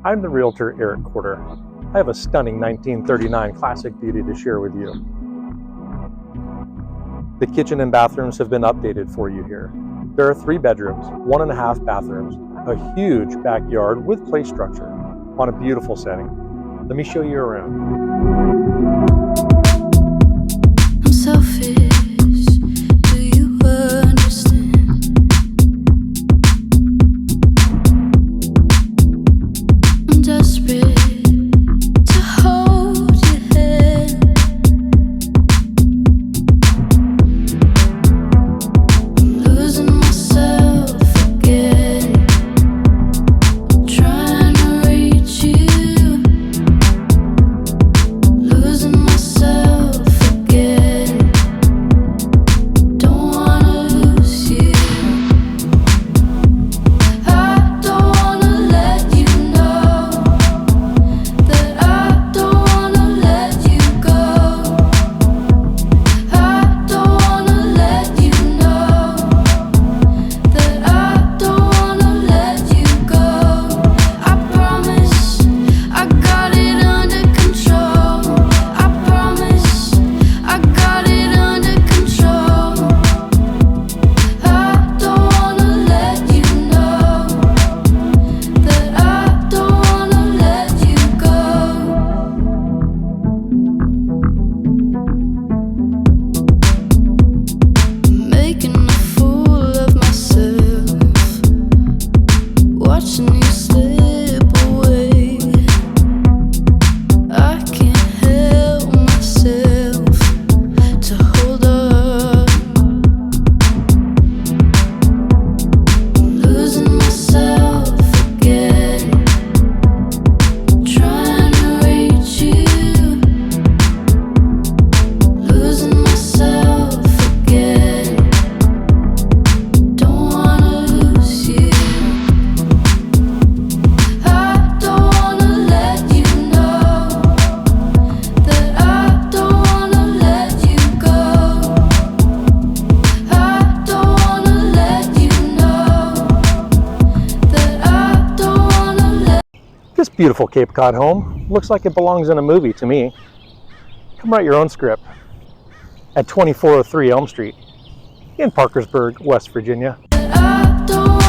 I'm the realtor Eric Quarter. I have a stunning 1939 classic beauty to share with you. The kitchen and bathrooms have been updated for you here. There are 3 bedrooms, 1.5 bathrooms, a huge backyard with play structure on a beautiful setting. Let me show you around. I'm selfish. Do you understand? I'm desperate to hold your hand. I'm losing myself again, trying to reach you. Losing myself again. Don't wanna lose you. I don't wanna let you know that I don't wanna let you go. I don't wanna let you know that I don't wanna let you go. I promise I got it under control. I promise I got it under control. I don't wanna let you know that I don't wanna let you go. Making a fool of myself, watching you slip away. I can't help myself to hold up. I'm losing myself again, trying to reach you. Losing myself again. Don't wanna lose you. I don't wanna let you know that I don't wanna let you go. I don't wanna let you know that I don't wanna let. This beautiful Cape Cod home looks like it belongs in a movie to me. Come write your own script at 2403 Elm Street in Parkersburg, West Virginia. I don't